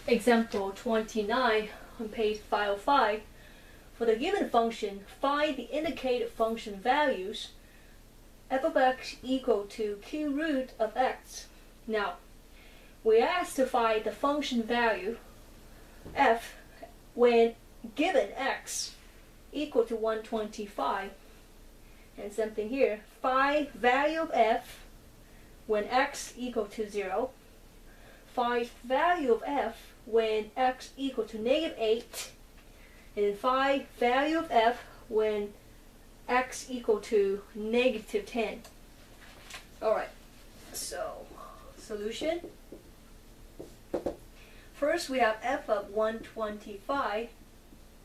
Example 29 on page 505. For the given function, find the indicated function values f of x equal to q root of x. Now, we are asked to find the function value f when given x equal to 125. And something here, find value of f when x equal to 0. Find value of f when x equal to -8. And find value of f when x equal to -10. Alright, so solution. First we have f of 125.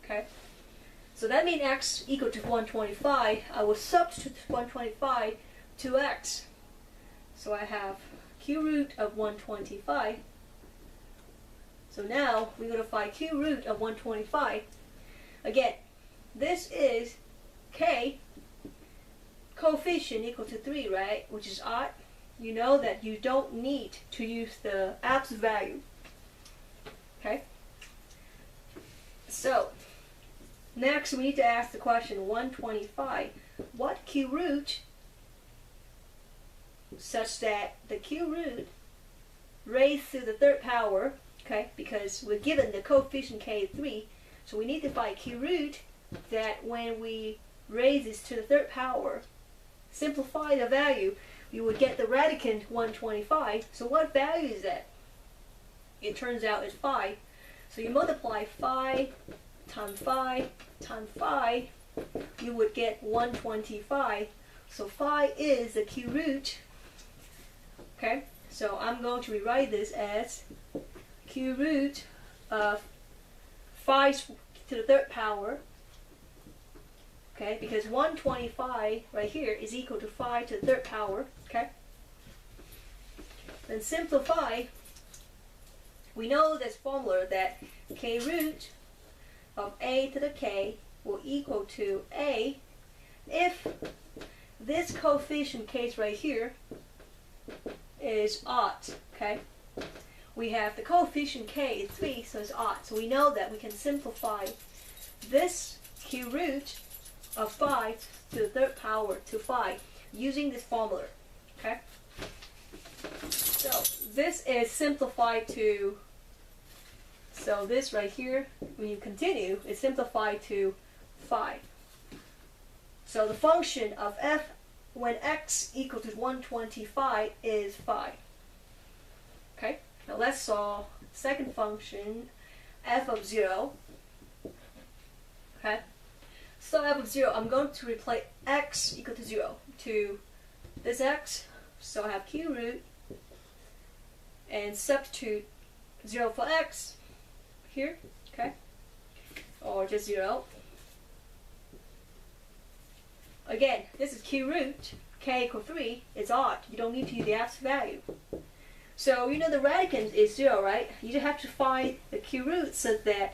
Okay, so that means x equal to 125. I will substitute 125 to x. So I have q root of 125. So now we're going to find q root of 125. Again, this is k coefficient equal to 3, right? Which is odd. You know that you don't need to use the absolute value. Okay? So, next we need to ask the question 125. What q root such that the q root raised to the third power, okay, because we're given the coefficient k is 3, so we need to find q root that when we raise this to the third power, simplify the value, you would get the radicand 125. So what value is that? It turns out it's 5. So you multiply 5 times 5 times 5, you would get 125. So 5 is the q root. Okay, so I'm going to rewrite this as q root of 5 to the third power. Okay, because 125 right here is equal to 5 to the third power. Okay, then simplify. We know this formula that k root of a to the k will equal to a if this coefficient case right here is odd. Okay, we have the coefficient k is 3, so it's odd. So we know that we can simplify this q root of 5 to the third power to 5 using this formula. Okay, so this is simplified to, so this right here, when you continue, is simplified to 5. So the function of f when x equal to 125 is 5. Okay, now let's solve second function, f of 0. Okay, so f of 0, I'm going to replace x equal to 0 to this x. So I have q root and substitute 0 for x here. Okay, or just 0. Again, this is q root, k equal 3, it's odd. You don't need to use the absolute value. So you know the radicand is 0, right? You just have to find the q root so that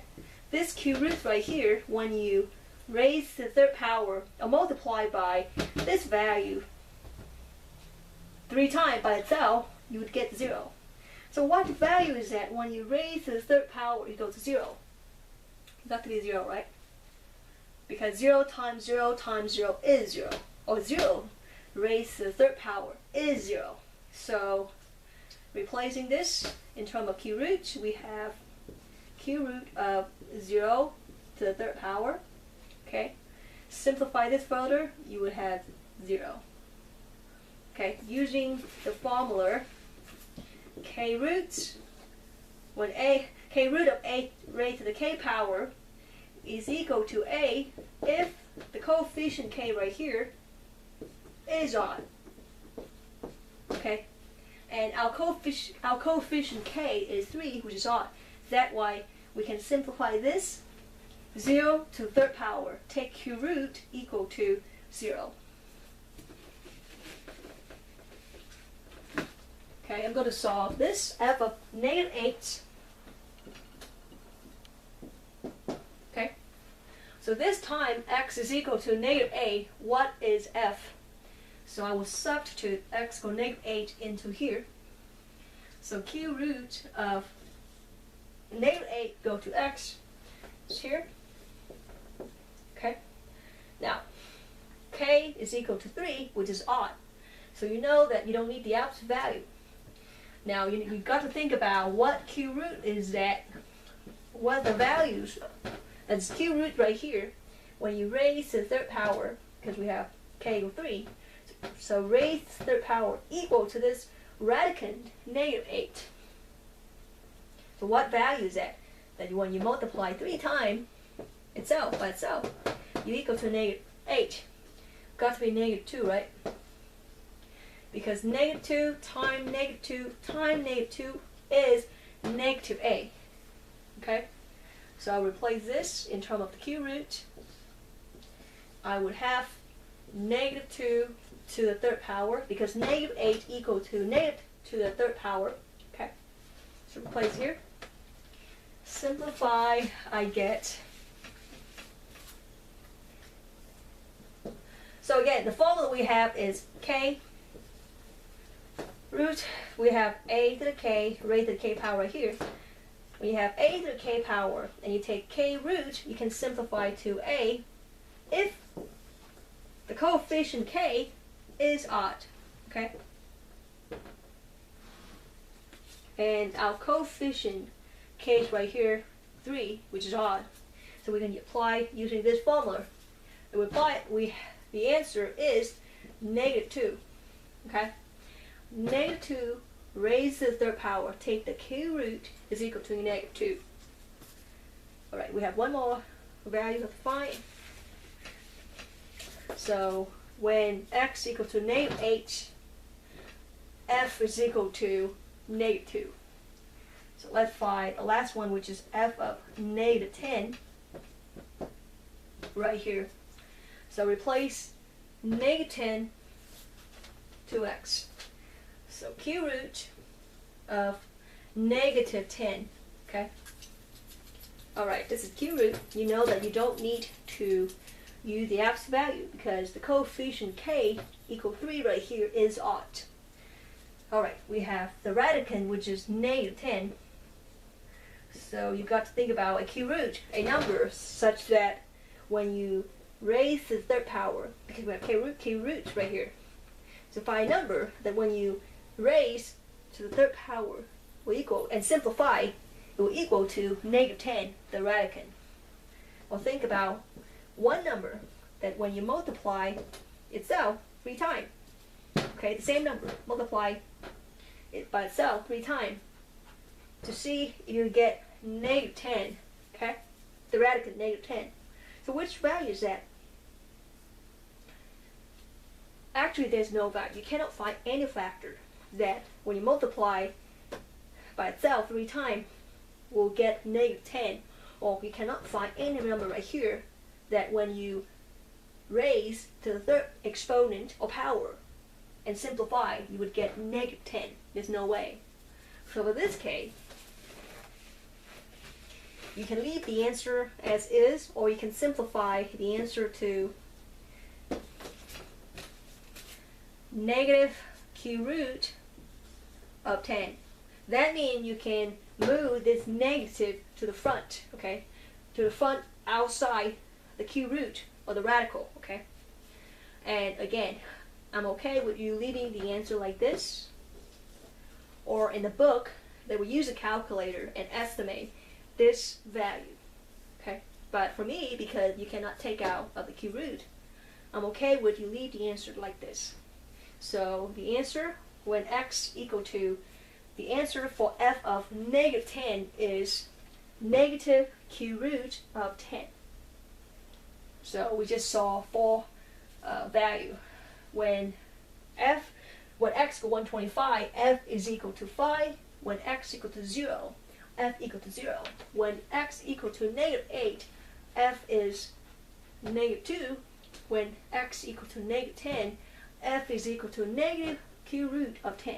this q root right here, when you raise to the third power or multiply by this value 3 times by itself, you would get 0. So what value is that when you raise to the third power equals to 0? It's got to be 0, right? Because 0 times 0 times 0 is 0. Or 0 raised to the third power is 0. So replacing this in terms of q root, we have q root of 0 to the third power. Okay, simplify this further, you would have 0. Okay, using the formula k root when k root of a raised to the k power is equal to a if the coefficient k right here is odd. Okay, and our coefficient k is 3, which is odd. That's why we can simplify this 0 to the third power. Take q root equal to 0. Okay, I'm going to solve this f of -8. Okay, so this time x is equal to -8. What is f? So I will substitute x equal -8 into here. So q root of negative 8 go to x. It's here. Okay. Now, k is equal to 3, which is odd. So you know that you don't need the absolute value. Now you've got to think about what q root is that, what the values, that's q root right here, when you raise to the third power, because we have k equal 3, so raise to the third power equal to this radicand negative 8. So what value is that? That when you multiply 3 times itself by itself, you equal to negative 8. Got to be negative 2, right? Because negative 2 times negative 2 times negative 2 is negative a. Okay? So I'll replace this in terms of the q root. I would have negative 2 to the third power, because negative 8 equal to negative to the third power. Okay? So replace here. Simplify, I get. So again, the formula we have is k root, we have a to the k, raised to the k power right here. When you have a to the k power and you take k root, you can simplify to a if the coefficient k is odd. Okay? And our coefficient k is right here, 3, which is odd. So we can apply using this formula. And we apply it, the answer is negative 2. Okay? Negative 2 raised to the third power, take the q root, is equal to negative 2. Alright, we have one more value to find. So when x equal to negative 8, f is equal to negative 2. So let's find the last one, which is f of negative 10, right here. So replace negative 10 to x. So q root of negative 10, okay? Alright, this is q root. You know that you don't need to use the absolute value because the coefficient k equal 3 right here is odd. Alright, we have the radicand, which is negative 10. So you've got to think about a q root, a number such that when you raise to the third power, because we have q roots right here. So find a number that when you raise to the third power will equal, and simplify, it will equal to negative 10, the radicand. Well, think about one number that when you multiply itself 3 times, okay, the same number, multiply it by itself 3 times to see if you get negative 10, okay, the radicand negative 10. So which value is that? Actually, there's no value. You cannot find any factor that when you multiply by itself 3 times will get negative 10, or you cannot find any number right here that when you raise to the third exponent or power and simplify, you would get negative 10. There's no way. So in this case, you can leave the answer as is, or you can simplify the answer to negative q root of 10. That means you can move this negative to the front, okay? To the front outside the q root or the radical, okay? And again, I'm okay with you leaving the answer like this, or in the book, they will use a calculator and estimate this value, okay? But for me, because you cannot take out of the q root, I'm okay with you leave the answer like this. So the answer when x equal to, the answer for f of negative 10 is negative q root of 10. So we just saw 4 value. When x equal 125, f is equal to 5. When x equal to 0, f equal to 0. When x equal to negative 8, f is negative 2. When x equal to negative 10, f is equal to negative q root of 10.